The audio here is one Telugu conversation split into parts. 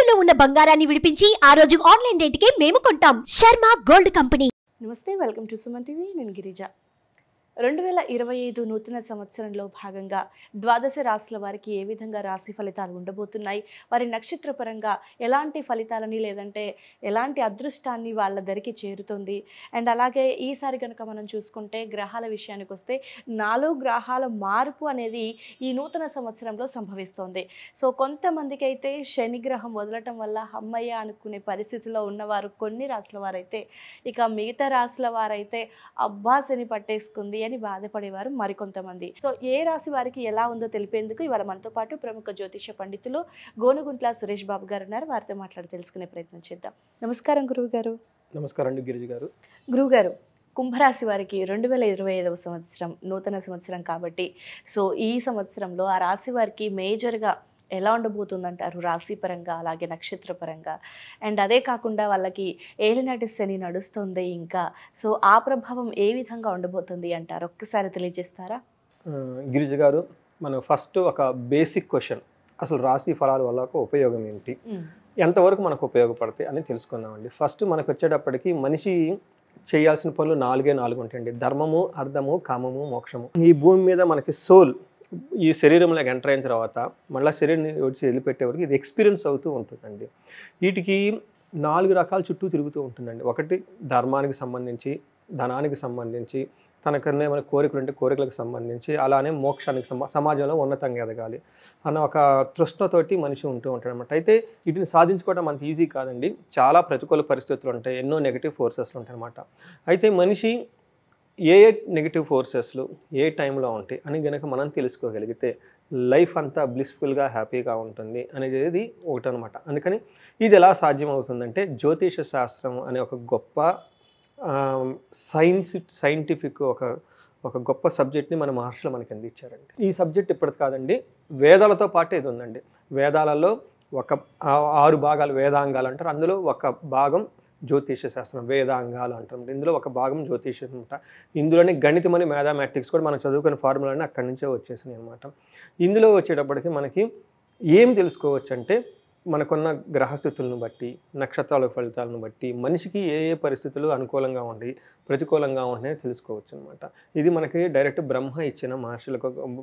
తాకట్టులో ఉన్న బంగారాన్ని విడిపించి ఆ రోజు ఆన్లైన్ రేటుకే మేము కొంటాం. Sharma gold company. నమస్తే, వెల్కమ్ టు సుమన్ టీవీ. నేను గిరిజ. 2025 నూతన సంవత్సరంలో భాగంగా ద్వాదశ రాశుల వారికి ఏ విధంగా రాశి ఫలితాలు ఉండబోతున్నాయి, వారి నక్షత్రపరంగా ఎలాంటి ఫలితాలని లేదంటే ఎలాంటి అదృష్టాన్ని వాళ్ళ దరికి చేరుతుంది. అండ్ అలాగే ఈసారి కనుక మనం చూసుకుంటే గ్రహాల విషయానికి వస్తే 4 గ్రహాల మార్పు అనేది ఈ నూతన సంవత్సరంలో సంభవిస్తోంది. సో కొంతమందికి అయితే శని గ్రహం వదలటం వల్ల అమ్మయ్య అనుకునే పరిస్థితిలో ఉన్నవారు కొన్ని రాశుల వారైతే, ఇక మిగతా రాశుల వారైతే అబ్బా శని పట్టేసుకుంది అని బాధపడేవారు మరికొంతమంది. సో ఏ రాశి వారికి ఎలా ఉందో తెలిపేందుకు ఇవాళ మనతో పాటు ప్రముఖ జ్యోతిష పండితులు గోనుగుంట్ల సురేష్ బాబు గారు ఉన్నారు. వారితో మాట్లాడి తెలుసుకునే ప్రయత్నం చేద్దాం. నమస్కారం గురువు గారు. నమస్కారం అండి గిరిజ గారు. గురువు గారు, కుంభరాశి వారికి 2025వ సంవత్సరం నూతన సంవత్సరం కాబట్టి, సో ఈ సంవత్సరంలో ఆ రాశి వారికి మేజర్గా ఎలా ఉండబోతుందంటారు రాశి పరంగా అలాగే నక్షత్ర పరంగా? అండ్ అదే కాకుండా వాళ్ళకి ఏలినాటి శని నడుస్తుంది ఇంకా, సో ఆ ప్రభావం ఏ విధంగా ఉండబోతుంది అంటారు? ఒక్కసారి తెలియజేస్తారా? గిరిజ గారు, మనం ఫస్ట్ ఒక బేసిక్ క్వశ్చన్, అసలు రాశి ఫలాల వల్ల ఉపయోగం ఏంటి, ఎంతవరకు మనకు ఉపయోగపడతాయి అని తెలుసుకుందామండి. ఫస్ట్ మనకు వచ్చేటప్పటికి మనిషి చేయాల్సిన పనులు 4 ఉంటాయండి. ధర్మము, అర్థము, కామము, మోక్షము. ఈ భూమి మీద మనకి సోల్ ఈ శరీరంలోకి ఎంటర్ అయిన తర్వాత మళ్ళీ శరీరం వచ్చి వదిలిపెట్టే వరకు ఇది ఎక్స్పీరియన్స్ అవుతూ ఉంటుందండి. వీటికి 4 రకాల చుట్టూ తిరుగుతూ ఉంటుందండి. ఒకటి ధర్మానికి సంబంధించి, ధనానికి సంబంధించి, తనకన్నా ఏమైనా కోరికలు ఉంటే కోరికలకు సంబంధించి, అలానే మోక్షానికి సమాజంలో ఉన్నతంగా ఎదగాలి అన్న ఒక తృష్ణతోటి మనిషి ఉంటూ ఉంటాడు అనమాట. అయితే వీటిని సాధించుకోవడం మనకి ఈజీ కాదండి. చాలా ప్రతికూల పరిస్థితులు ఉంటాయి, ఎన్నో నెగిటివ్ ఫోర్సెస్లు ఉంటాయి అన్నమాట. అయితే మనిషి ఏ నెగిటివ్ ఫోర్సెస్లు ఏ టైంలో ఉంటాయి అని కనుక మనం తెలుసుకోగలిగితే లైఫ్ అంతా బ్లిస్ఫుల్గా హ్యాపీగా ఉంటుంది అనేది ఒకటి అనమాట. అందుకని ఇది ఎలా సాధ్యం అవుతుందంటే, జ్యోతిష శాస్త్రం అనే ఒక గొప్ప సైంటిఫిక్ ఒక గొప్ప సబ్జెక్ట్ని మన మహర్షులు మనకి అందించారండి. ఈ సబ్జెక్ట్ ఇప్పటిది కాదండి, వేదాలతో పాటు ఇది ఉందండి. వేదాలలో ఒక 6 భాగాలు వేదాంగాలు అంటారు. అందులో ఒక భాగం జ్యోతిష శాస్త్రం, వేదాంగాలు అంటారు. ఇందులో ఒక భాగం జ్యోతిషం అనమాట. ఇందులోనే గణితమని మ్యాథమెటిక్స్ కూడా మనం చదువుకునే ఫార్ములాని అక్కడి నుంచే వచ్చేసినాయి అనమాట. ఇందులో వచ్చేటప్పటికి మనకి ఏం తెలుసుకోవచ్చు అంటే, మనకున్న గ్రహస్థితులను బట్టి, నక్షత్రాల ఫలితాలను బట్టి మనిషికి ఏ ఏ పరిస్థితులు అనుకూలంగా ఉండి ప్రతికూలంగా ఉన్నాయో తెలుసుకోవచ్చు అనమాట. ఇది మనకి డైరెక్ట్ బ్రహ్మ ఇచ్చిన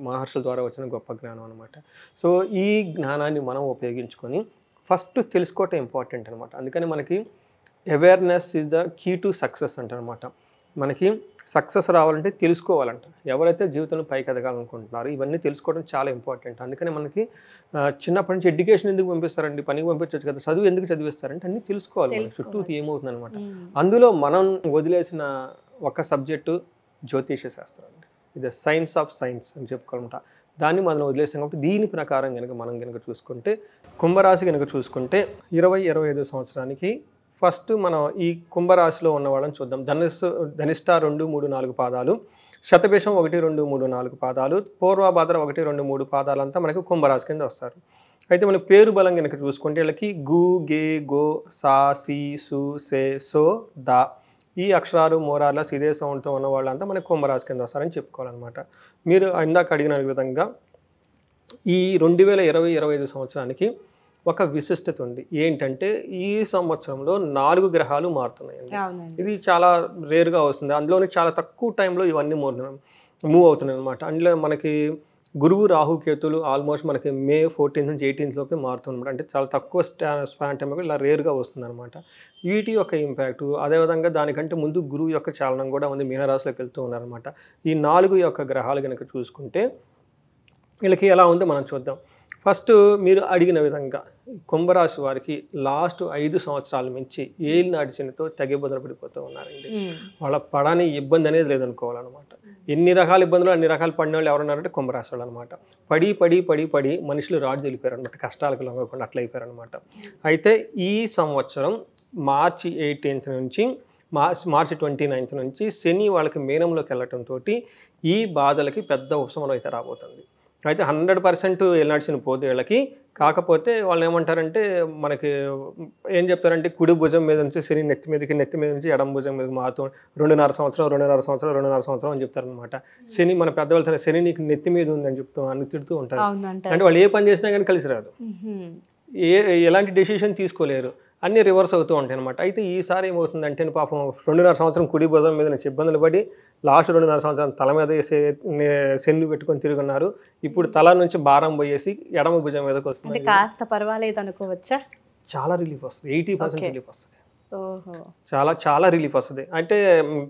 మహర్షుల ద్వారా వచ్చిన గొప్ప జ్ఞానం అనమాట. సో ఈ జ్ఞానాన్ని మనం ఉపయోగించుకొని ఫస్ట్ తెలుసుకోవటం ఇంపార్టెంట్ అనమాట. అందుకని మనకి awareness is the key to success అంటారనమాట. మనకి సక్సెస్ రావాలంటే తెలుసుకోవాలంట. ఎవరైతే జీవితంలో పైకి ఎదగాలనుకుంటున్నారో ఇవన్నీ తెలుసుకోవడం చాలా ఇంపార్టెంట్. అందుకని మనకి చిన్నప్పటి నుంచి ఎడ్యుకేషన్ ఎందుకు పంపిస్తారండి, పనికి పంపించవచ్చు కదా, చదువు ఎందుకు చదివిస్తారంటే అన్నీ తెలుసుకోవాలి, చుట్టూ ఏమవుతుంది అనమాట. అందులో మనం వదిలేసిన ఒక సబ్జెక్టు జ్యోతిష శాస్త్రం అండి. ఇది సైన్స్ ఆఫ్ సైన్స్ అని చెప్పుకోవాలంట. దాన్ని మనం వదిలేసాం కాబట్టి దీని ప్రకారం మనం కనుక చూసుకుంటే, కుంభరాశి కనుక చూసుకుంటే 2025 సంవత్సరానికి ఫస్ట్ మనం ఈ కుంభరాశిలో ఉన్న వాళ్ళని చూద్దాం. ధనిష్ట 2, 3, 4 పాదాలు, శతభిషం 1, 2, 3, 4 పాదాలు, పూర్వభాద్ర 1, 2, 3 పాదాలంతా మనకి కుంభరాశి కింద వస్తారు. అయితే మన పేరు బలం కనుక చూసుకుంటే వీళ్ళకి గు, గే, గో, సా, సి, సు, సే, సో, దా ఈ అక్షరాలు మోరార్లెస్ ఇదే సౌండ్తో ఉన్న వాళ్ళంతా మనకి కుంభరాశి కింద వస్తారని చెప్పుకోవాలన్నమాట. మీరు ఇందాక అడిగిన విధంగా ఈ 2025 సంవత్సరానికి ఒక విశిష్టత ఉంది. ఏంటంటే ఈ సంవత్సరంలో 4 గ్రహాలు మారుతున్నాయండి. ఇది చాలా రేర్గా వస్తుంది. అందులోని చాలా తక్కువ టైంలో ఇవన్నీ మూవ్ అవుతున్నాయి అనమాట. అందులో మనకి గురువు, రాహు, కేతులు ఆల్మోస్ట్ మనకి మే 14 నుంచి 18 లోపే మారుతుందన్నమాట. అంటే చాలా తక్కువ స్పాన్ టైంలో ఇలా రేర్గా వస్తుంది అనమాట. వీటి యొక్క ఇంపాక్ట్, అదేవిధంగా దానికంటే ముందు గురువు యొక్క చాలనం కూడా ఉంది, మీనరాశిలోకి వెళ్తూ ఉన్నారనమాట. ఈ 4 యొక్క గ్రహాలు కనుక చూసుకుంటే వీళ్ళకి ఎలా ఉందో మనం చూద్దాం. ఫస్ట్ మీరు అడిగిన విధంగా కుంభరాశి వారికి లాస్ట్ 5 సంవత్సరాల నుంచి ఏలినాటి శనితో తెగబొదలు పడిపోతూ ఉన్నారండి. వాళ్ళ పడని ఇబ్బంది అనేది లేదనుకోవాలన్నమాట. ఎన్ని రకాల ఇబ్బందులు అన్ని రకాల పడిన వాళ్ళు ఎవరున్నారంటే కుంభరాశి వాళ్ళు అనమాట. పడి పడి పడి పడి మనుషులు రాజు వెళ్ళిపోయారు అనమాట, కష్టాలకు లొంగకుండా అట్లా అయిపోయారు అనమాట. అయితే ఈ సంవత్సరం మార్చి 18 నుంచి మార్చి 29 నుంచి శని వాళ్ళకి మీనంలోకి వెళ్ళటంతో ఈ బాధలకి పెద్ద ఉపశమనం అయితే రాబోతుంది. అయితే 100% ఏలినాటి శని పోతే వీళ్ళకి. కాకపోతే వాళ్ళు ఏమంటారంటే, మనకి ఏం చెప్తారంటే, కుడి భుజం మీద నుంచి శని నెత్తి మీద నుంచి ఎడమ భుజం మీదకి మారుతూ 2.5 సంవత్సరం అని చెప్తారనమాట. శని మన పెద్దవాళ్ళు శని నీకు నెత్తి మీద ఉందని చెప్తూ అని తిడుతూ ఉంటారు. అంటే వాళ్ళు ఏ పని చేసినా కానీ కలిసి రాదు. ఎలాంటి డెసిషన్ తీసుకోలేరు, అన్నీ రివర్స్ అవుతూ ఉంటాయి అనమాట. అయితే ఈసారి ఏమవుతుందంటే పాపం 2.5 సంవత్సరం కుడి భుజం మీద నుంచి ఇబ్బందులు పడి లాస్ట్ 2.5 సంవత్సరం తల మీద శని పెట్టుకొని తిరుగున్నారు. ఇప్పుడు తల నుంచి భారం పోయేసి ఎడమ భుజం మీదకి వస్తుంది. కాస్త పర్వాలేదు అనుకోవచ్చా? చాలా రిలీఫ్ వస్తుంది, 80% రిలీఫ్ వస్తుంది. ఓహో, చాలా రిలీఫ్ వస్తుంది. అంటే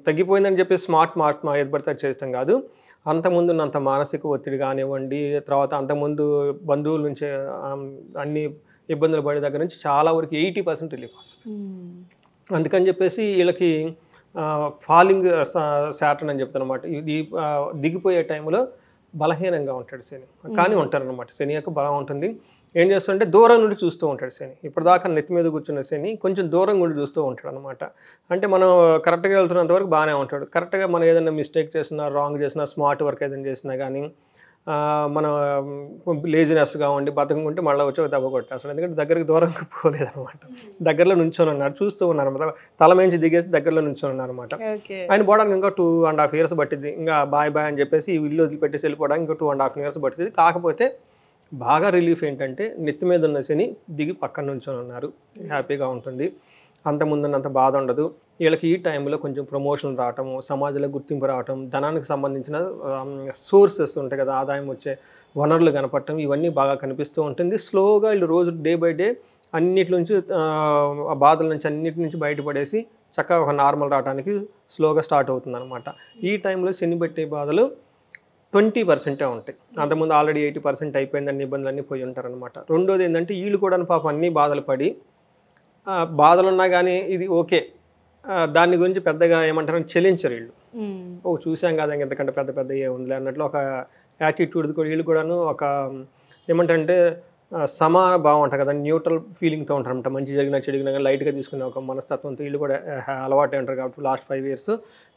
తగ్గిపోయిందని చెప్పి స్మార్ట్ ఏర్పడితే చేస్తాం కాదు. అంతకుముందు ఉన్నంత మానసిక ఒత్తిడి కానివ్వండి, తర్వాత అంతకుముందు బంధువుల నుంచి అన్ని ఇబ్బందులు పడే దగ్గర నుంచి చాలా వరకు 80% రిలీఫ్ వస్తుంది. అందుకని చెప్పేసి వీళ్ళకి ఫాలింగ్ శాటర్న్ అని చెప్తాను అనమాట. ఇది దిగిపోయే టైంలో బలహీనంగా ఉంటాడు శని, కానీ ఉంటారనమాట. శని యొక్క బలం ఉంటుంది. ఏం చేస్తుంటే దూరం నుండి చూస్తూ ఉంటాడు శని. ఇప్పటిదాకా నెత్తి మీద కూర్చున్న శని కొంచెం దూరం నుండి చూస్తూ ఉంటాడు అనమాట. అంటే మనం కరెక్ట్గా వెళ్తున్నంత వరకు బాగానే ఉంటాడు. కరెక్ట్గా మనం ఏదైనా మిస్టేక్ చేసినా, రాంగ్ చేసినా, స్మార్ట్ వర్క్ ఏదైనా చేసినా కానీ మనం లేజినెస్గా ఉండి బతకుంటే మళ్ళీ వచ్చి దెబ్బ కొట్టేస్తాడు. ఎందుకంటే దగ్గరికి దూరంగా పోలేదనమాట, దగ్గరలో నుంచొని ఉన్నారు, చూస్తూ ఉన్నారు అనమాట. తల మించి దిగేసి దగ్గరలో నుంచొని ఉన్నారు అనమాట. ఆయన పోవడానికి ఇంకా 2.5 years పట్టింది. ఇంకా బాయ్ అని చెప్పేసి ఈ ఇల్లు వదిలిపెట్టేసి వెళ్ళిపోవడానికి ఇంకా 2.5 years పట్టింది. కాకపోతే బాగా రిలీఫ్ ఏంటంటే నెత్తి మీద ఉన్న శని దిగి పక్కన నుంచొని ఉన్నారు, హ్యాపీగా ఉంటుంది. అంతకుముందున్నంత బాధ ఉండదు. వీళ్ళకి ఈ టైంలో కొంచెం ప్రమోషన్ రావటము, సమాజంలో గుర్తింపు రావటం, ధనానికి సంబంధించిన సోర్సెస్ ఉంటాయి కదా, ఆదాయం వచ్చే వనరులు కనపడటం, ఇవన్నీ బాగా కనిపిస్తూ ఉంటుంది. స్లోగా వీళ్ళు రోజు డే బై డే అన్నిటి నుంచి ఆ బాధల నుంచి అన్నిటి నుంచి బయటపడేసి చక్కగా ఒక నార్మల్ రావడానికి స్లోగా స్టార్ట్ అవుతుంది అనమాట. ఈ టైంలో శని పెట్టే బాధలు 20% ఉంటాయి. అంతకుముందు ఆల్రెడీ 80% అయిపోయింది, అన్ని ఇబ్బందులన్నీ పోయి ఉంటారనమాట. రెండోది ఏంటంటే వీళ్ళు కూడా పాపం అన్ని బాధలు పడి బాధలు ఉన్నా కానీ ఇది ఓకే, దాని గురించి పెద్దగా ఏమంటారు చెల్లించరు వీళ్ళు. చూసాం కదా ఎంతకంటే పెద్ద ఏముందిలే అన్నట్లు ఒక యాటిట్యూడ్ కూడా వీళ్ళు కూడాను ఒక ఏమంటారంటే సమాన భావం అంటారు కదా, న్యూట్రల్ ఫీలింగ్తో ఉంటారనమాట. మంచి జరిగినా చెడిగినా కానీ లైట్గా తీసుకునే ఒక మనస్తత్వంతో వీళ్ళు కూడా అలవాటు ఉంటారు కాబట్టి లాస్ట్ 5 years.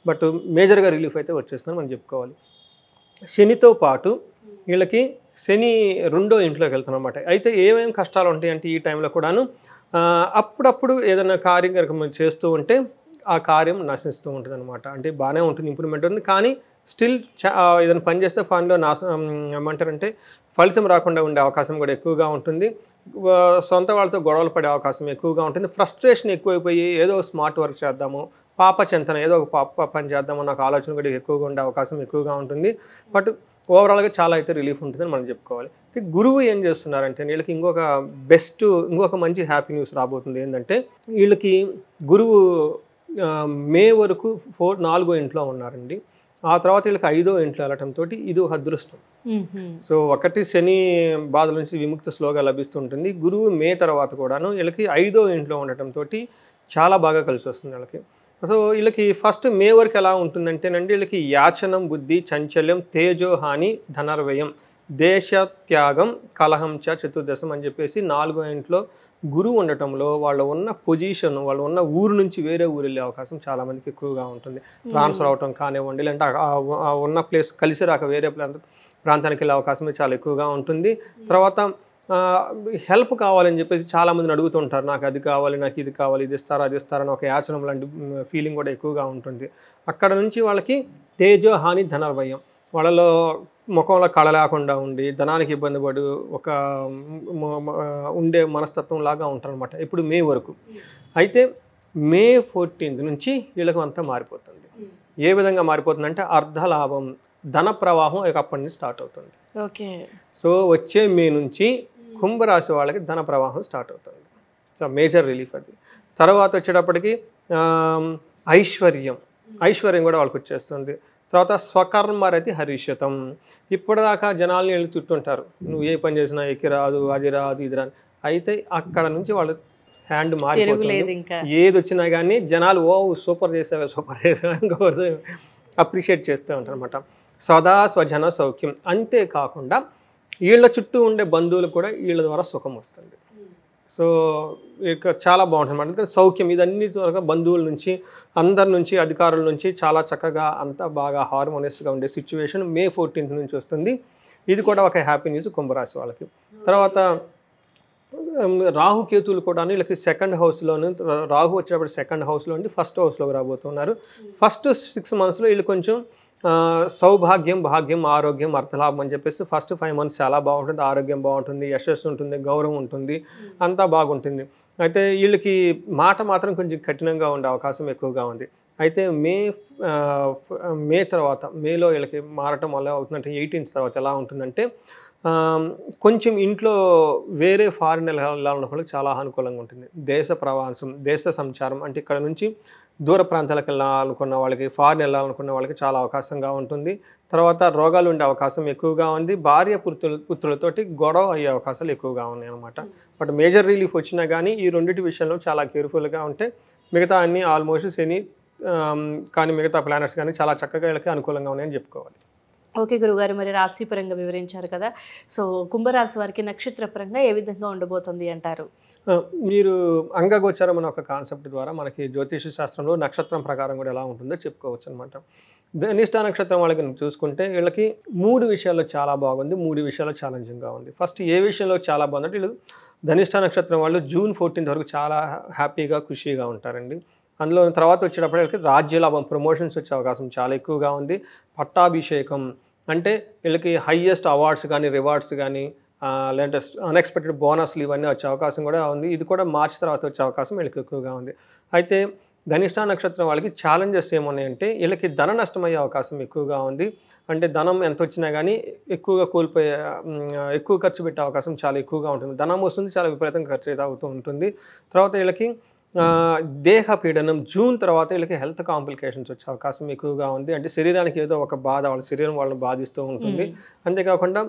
బట్ మేజర్గా రిలీఫ్ అయితే వచ్చేస్తుందని మనం చెప్పుకోవాలి. శనితో పాటు వీళ్ళకి శని 2వ ఇంట్లోకి వెళ్తాను అనమాట. అయితే ఏమేమి కష్టాలు ఉంటాయి అంటే ఈ టైంలో కూడాను అప్పుడప్పుడు ఏదైనా కార్యక్రమం చేస్తూ ఉంటే ఆ కార్యం నశిస్తూ ఉంటుంది అనమాట. అంటే బాగానే ఉంటుంది, ఇంప్రూవ్మెంట్ ఉంది, కానీ స్టిల్ ఏదైనా పని చేస్తే పనిలో ఏమంటారంటే ఫలితం రాకుండా ఉండే అవకాశం కూడా ఎక్కువగా ఉంటుంది. సొంత వాళ్ళతో గొడవలు పడే అవకాశం ఎక్కువగా ఉంటుంది. ఫ్రస్ట్రేషన్ ఎక్కువైపోయి ఏదో స్మార్ట్ వర్క్ చేద్దాము, పాప చింతన ఏదో ఒక పాప పని చేద్దాము అన్న ఆలోచన కూడా ఎక్కువగా ఉండే అవకాశం ఎక్కువగా ఉంటుంది. బట్ ఓవరాల్గా చాలా అయితే రిలీఫ్ ఉంటుందని మనం చెప్పుకోవాలి. గురువు ఏం చేస్తున్నారంటే వీళ్ళకి ఇంకొక మంచి హ్యాపీ న్యూస్ రాబోతుంది. ఏంటంటే వీళ్ళకి గురువు మే వరకు 4వ ఇంట్లో ఉన్నారండి. ఆ తర్వాత వీళ్ళకి 5వ ఇంట్లో వెళ్ళటంతో ఇది అదృష్టం. సో ఒకటి శని బాధల నుంచి విముక్తి స్లోగా లభిస్తుంటుంది. గురువు మే తర్వాత కూడాను వీళ్ళకి 5వ ఇంట్లో ఉండటంతో చాలా బాగా కలిసి వస్తుంది వీళ్ళకి. సో వీళ్ళకి ఫస్ట్ మే వరకు ఎలా ఉంటుందంటేనండి వీళ్ళకి యాచనం, బుద్ధి, చంచల్యం, తేజోహాని, ధనర్వ్యయం, దేశ త్యాగం, కలహం చ చతుర్దశం అని చెప్పేసి 4వ ఇంట్లో గురువు ఉండటంలో వాళ్ళు ఉన్న పొజిషన్, వాళ్ళు ఉన్న ఊరు నుంచి వేరే ఊరు వెళ్ళే అవకాశం చాలామందికి ఎక్కువగా ఉంటుంది. ట్రాన్స్ఫర్ అవటం కానివ్వండి, లేదంటే ఉన్న ప్లేస్ కలిసి రాక వేరే ప్రాంతానికి వెళ్ళే అవకాశం చాలా ఎక్కువగా ఉంటుంది. తర్వాత హెల్ప్ కావాలని చెప్పేసి చాలామందిని అడుగుతుంటారు, నాకు అది కావాలి, నాకు ఇది కావాలి, ఇది ఇస్తారా అది ఇస్తారని ఒక యాచనం లాంటి ఫీలింగ్ కూడా ఎక్కువగా ఉంటుంది. అక్కడ నుంచి వాళ్ళకి తేజో హాని ధనర్వ్యయం, వాళ్ళలో ముఖంలో కళ లేకుండా ఉండి ధనానికి ఇబ్బంది పడు ఒక ఉండే మనస్తత్వం లాగా ఉంటారనమాట ఇప్పుడు మే వరకు. అయితే మే 14th నుంచి వీళ్ళకి అంతా మారిపోతుంది. ఏ విధంగా మారిపోతుందంటే అర్ధలాభం, ధన ప్రవాహం అప్పటి నుంచి స్టార్ట్ అవుతుంది. ఓకే. సో వచ్చే మే నుంచి కుంభరాశి వాళ్ళకి ధన ప్రవాహం స్టార్ట్ అవుతుంది. సో మేజర్ రిలీఫ్ అది. తర్వాత వచ్చేటప్పటికి ఐశ్వర్యం కూడా వాళ్ళకి వచ్చేస్తుంది. తర్వాత స్వకర్మరతి హరిష్యతం. ఇప్పటిదాకా జనాల్ని వెళ్ళి చుట్టుంటారు, నువ్వు ఏ పని చేసినా ఎక్కి రాదు, అది రాదు, ఇది రాదు. అయితే అక్కడ నుంచి వాళ్ళు హ్యాండ్ మారిపోతుంది. ఏది వచ్చినా కానీ జనాలు సూపర్ చేసావే ఇంకొకరు అప్రిషియేట్ చేస్తూ ఉంటారు అనమాట. సదా స్వజన సౌఖ్యం. అంతేకాకుండా వీళ్ళ చుట్టూ ఉండే బంధువులు కూడా వీళ్ళ ద్వారా సుఖం వస్తుంది. సో ఇక చాలా బాగుంటుంది అన్నమాట. ఎందుకంటే సౌఖ్యం ఇదన్నీ త్వరగా బంధువుల నుంచి, అందరి నుంచి, అధికారుల నుంచి చాలా చక్కగా అంతా బాగా హార్మోనియస్గా ఉండే సిచ్యువేషన్ మే 14th నుంచి వస్తుంది. ఇది కూడా ఒక హ్యాపీ న్యూస్ కుంభరాశి వాళ్ళకి. తర్వాత రాహుకేతువులు కూడా వీళ్ళకి 2nd హౌస్లోను, రాహు వచ్చేటప్పుడు 2nd హౌస్లో ఉండి 1st హౌస్లోకి రాబోతున్నారు. ఫస్ట్ 6 monthsలో వీళ్ళు కొంచెం సౌభాగ్యం, భాగ్యం, ఆరోగ్యం, అర్థలాభం అని చెప్పేసి ఫస్ట్ 5 months చాలా బాగుంటుంది. ఆరోగ్యం బాగుంటుంది, యశస్సు ఉంటుంది, గౌరవం ఉంటుంది, అంతా బాగుంటుంది. అయితే వీళ్ళకి మాట మాత్రం కొంచెం కఠినంగా ఉండే అవకాశం ఎక్కువగా ఉంది. అయితే మే తర్వాత, మేలో వీళ్ళకి మారటం వల్ల అవుతుందంటే 18th తర్వాత ఎలా ఉంటుందంటే కొంచెం ఇంట్లో వేరే ఫారిన్ వెళ్ళాలన్న వాళ్ళకి చాలా అనుకూలంగా ఉంటుంది. దేశ ప్రవాసం, దేశ సంచారం అంటే ఇక్కడ నుంచి దూర ప్రాంతాలకు వెళ్ళాలనుకున్న వాళ్ళకి, ఫారిన్ వెళ్ళాలనుకున్న వాళ్ళకి చాలా అవకాశంగా ఉంటుంది. తర్వాత రోగాలు ఉండే అవకాశం ఎక్కువగా ఉంది. భార్య పుత్రులతోటి గొడవ అయ్యే అవకాశాలు ఎక్కువగా ఉన్నాయి అన్నమాట. బట్ మేజర్ రిలీఫ్ వచ్చినా కానీ ఈ రెండింటి విషయంలో చాలా కేర్ఫుల్గా ఉంటే మిగతా అన్ని ఆల్మోస్ట్ శని కానీ మిగతా ప్లానెట్స్ కానీ చాలా చక్కగా వీళ్ళకి అనుకూలంగా ఉన్నాయని చెప్పుకోవాలి. ఓకే గురుగారు, మరి రాశి పరంగా వివరించారు కదా, సో కుంభరాశి వారికి నక్షత్ర పరంగా ఏ విధంగా ఉండబోతుంది అంటారు? మీరు అంగగోచరం అనే ఒక కాన్సెప్ట్ ద్వారా మనకి జ్యోతిష శాస్త్రంలో నక్షత్రం ప్రకారం కూడా ఎలా ఉంటుందో చెప్పుకోవచ్చు అనమాట. ధనిష్ట నక్షత్రం వాళ్ళకి చూసుకుంటే వీళ్ళకి 3 విషయాల్లో చాలా బాగుంది, 3 విషయాల్లో ఛాలెంజింగ్గా ఉంది. ఫస్ట్ ఏ విషయంలో చాలా బాగుందంటే వీళ్ళు ధనిష్ట నక్షత్రం వాళ్ళు June 14th వరకు చాలా హ్యాపీగా, ఖుషీగా ఉంటారండి. అందులో తర్వాత వచ్చేటప్పుడు వీళ్ళకి రాజ్యలాభం, ప్రమోషన్స్ వచ్చే అవకాశం చాలా ఎక్కువగా ఉంది. పట్టాభిషేకం అంటే వీళ్ళకి హయ్యెస్ట్ అవార్డ్స్ కానీ, రివార్డ్స్ కానీ, లేదంటే అన్ఎక్స్పెక్టెడ్ బోనస్లు ఇవన్నీ వచ్చే అవకాశం కూడా ఉంది. ఇది కూడా మార్చి తర్వాత వచ్చే అవకాశం వీళ్ళకి ఎక్కువగా ఉంది. అయితే ధనిష్ట నక్షత్రం వాళ్ళకి ఛాలెంజెస్ ఏమున్నాయంటే వీళ్ళకి ధన నష్టం అయ్యే అవకాశం ఎక్కువగా ఉంది. అంటే ధనం ఎంత వచ్చినా కానీ ఎక్కువగా కోల్పోయే, ఎక్కువ ఖర్చు పెట్టే అవకాశం చాలా ఎక్కువగా ఉంటుంది. ధనం వస్తుంది, చాలా విపరీతంగా ఖర్చు అయితే అవుతూ ఉంటుంది. తర్వాత వీళ్ళకి దేహ పీడనం, జూన్ తర్వాత వీళ్ళకి హెల్త్ కాంప్లికేషన్స్ వచ్చే అవకాశం ఎక్కువగా ఉంది. అంటే శరీరానికి ఏదో ఒక బాధ, వాళ్ళ శరీరం వాళ్ళని బాధిస్తూ ఉంటుంది. అంతేకాకుండా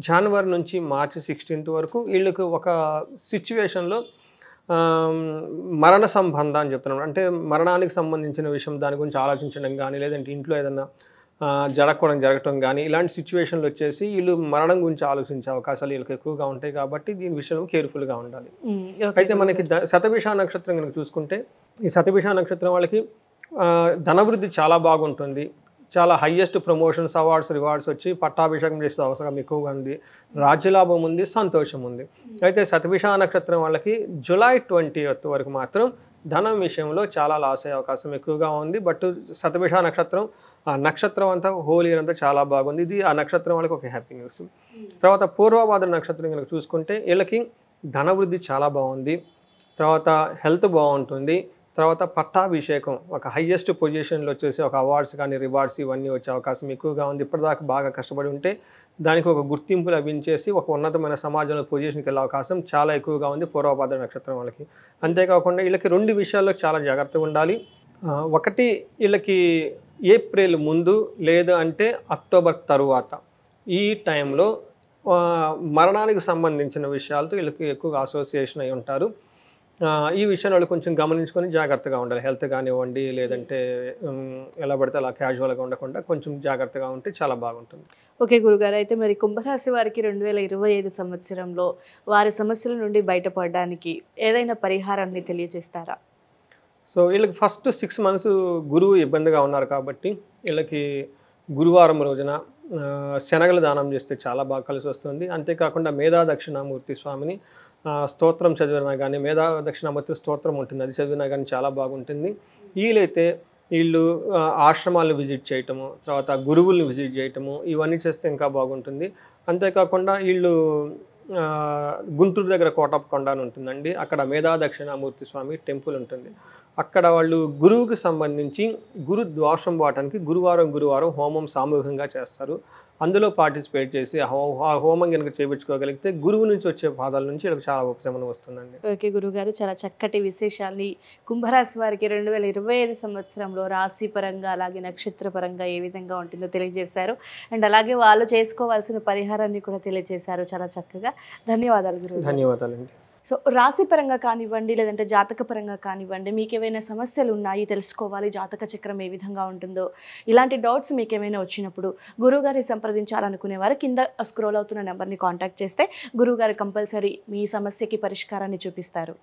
జనవరి నుంచి మార్చి 16th వరకు వీళ్ళకి ఒక సిచ్యువేషన్లో మరణ సంబంధం అని చెప్తున్నాం. అంటే మరణానికి సంబంధించిన విషయం దాని గురించి ఆలోచించడం కానీ, లేదంటే ఇంట్లో ఏదన్నా జరగటం కానీ, ఇలాంటి సిచ్యువేషన్లు వచ్చేసి వీళ్ళు మరణం గురించి ఆలోచించే అవకాశాలు వీళ్ళకి ఎక్కువగా ఉంటాయి. కాబట్టి దీని విషయంలో కేర్ఫుల్గా ఉండాలి. అయితే మనకి శతభిష నక్షత్రం కనుక చూసుకుంటే ఈ శతభిష నక్షత్రం వాళ్ళకి ధనవృద్ధి చాలా బాగుంటుంది. చాలా హయ్యెస్ట్ ప్రమోషన్స్, అవార్డ్స్, రివార్డ్స్ వచ్చి పట్టాభిషేకం చేసే అవసరం ఎక్కువగా ఉంది. రాజ్యలాభం ఉంది, సంతోషం ఉంది. అయితే శతభిష నక్షత్రం వాళ్ళకి July 20th వరకు మాత్రం ధనం విషయంలో చాలా లాస్ అయ్యే అవకాశం ఎక్కువగా ఉంది. బట్ శతభిష నక్షత్రం ఆ నక్షత్రం అంతా హోల్ ఇయర్ అంతా చాలా బాగుంది. ఇది ఆ నక్షత్రం వాళ్ళకి ఒక హ్యాపీ న్యూస్. తర్వాత పూర్వభాద్ర నక్షత్రం కనుక చూసుకుంటే వీళ్ళకి ధనవృద్ధి చాలా బాగుంది. తర్వాత హెల్త్ బాగుంటుంది. తర్వాత పట్టాభిషేకం, ఒక హయ్యెస్ట్ పొజిషన్లో వచ్చేసి ఒక అవార్డ్స్ కానీ, రివార్డ్స్ ఇవన్నీ వచ్చే అవకాశం ఎక్కువగా ఉంది. ఇప్పటిదాకా బాగా కష్టపడి ఉంటే దానికి ఒక గుర్తింపు లభించేసి ఒక ఉన్నతమైన సమాజంలో పొజిషన్కి వెళ్ళే అవకాశం చాలా ఎక్కువగా ఉంది పూర్వభాద్ర నక్షత్రం వాళ్ళకి. అంతేకాకుండా వీళ్ళకి 2 విషయాల్లో చాలా జాగ్రత్తగా ఉండాలి. ఒకటి, వీళ్ళకి ఏప్రిల్ ముందు లేదా అంటే అక్టోబర్ తరువాత ఈ టైంలో మరణానికి సంబంధించిన విషయాలతో వీళ్ళకి ఎక్కువగా అసోసియేషన్ అయి ఉంటారు. ఈ విషయాన్ని వాళ్ళు కొంచెం గమనించుకొని జాగ్రత్తగా ఉండాలి. హెల్త్ కానివ్వండి, లేదంటే ఎలా పడితే అలా క్యాజువల్గా ఉండకుండా కొంచెం జాగ్రత్తగా ఉంటే చాలా బాగుంటుంది. ఓకే గురుగారు, అయితే మరి కుంభరాశి వారికి 2025 సంవత్సరంలో వారి సమస్యల నుండి బయటపడడానికి ఏదైనా పరిహారాన్ని తెలియజేస్తారా? సో వీళ్ళకి ఫస్ట్ 6 months గురువు ఇబ్బందిగా ఉన్నారు కాబట్టి వీళ్ళకి గురువారం రోజున శనగలు దానం చేస్తే చాలా బాగా కలిసి వస్తుంది. అంతేకాకుండా మేధా దక్షిణామూర్తి స్వామిని స్తోత్రం చదివినా కానీ, మేధా దక్షిణామూర్తి స్తోత్రం ఉంటుంది, అది చదివినా కానీ చాలా బాగుంటుంది. వీళ్ళు ఆశ్రమాలను విజిట్ చేయటము, తర్వాత గురువుల్ని విజిట్ చేయటము, ఇవన్నీ చేస్తే ఇంకా బాగుంటుంది. అంతేకాకుండా వీళ్ళు గుంటూరు దగ్గర కోటప్పకొండ అని ఉంటుందండి, అక్కడ మేధా దక్షిణామూర్తి స్వామి టెంపుల్ ఉంటుంది. అక్కడ వాళ్ళు గురువుకి సంబంధించి గురు దోషం పోవటానికి గురువారం హోమం సామూహికంగా చేస్తారు. అందులో పార్టిసిపేట్ చేసి ఆ హోమం కనుక చేయించుకోగలిగితే గురువు నుంచి వచ్చే బాధల నుంచి వీళ్ళకి చాలా ఉపశమనం వస్తుందండి. ఓకే గురుగారు, చాలా చక్కటి విశేషాన్ని కుంభరాశి వారికి 2025 సంవత్సరంలో రాశి పరంగా అలాగే నక్షత్ర పరంగా ఏ విధంగా ఉంటుందో తెలియజేశారు. అండ్ అలాగే వాళ్ళు చేసుకోవాల్సిన పరిహారాన్ని కూడా తెలియజేశారు చాలా చక్కగా. ధన్యవాదాలు గురుగారు. ధన్యవాదాలండి. సో రాశి పరంగా కానివ్వండి, లేదంటే జాతక పరంగా కానివ్వండి, మీకు ఏవైనా సమస్యలు ఉన్నాయి, తెలుసుకోవాలి జాతక చక్రం ఏ విధంగా ఉంటుందో, ఇలాంటి డౌట్స్ మీకు ఏమైనా వచ్చినప్పుడు గురువుగారిని సంప్రదించాలనుకునేవారు కింద స్క్రోల్ అవుతున్న నెంబర్ని కాంటాక్ట్ చేస్తే గురువుగారు కంపల్సరీ మీ సమస్యకి పరిష్కారాన్ని చూపిస్తారు.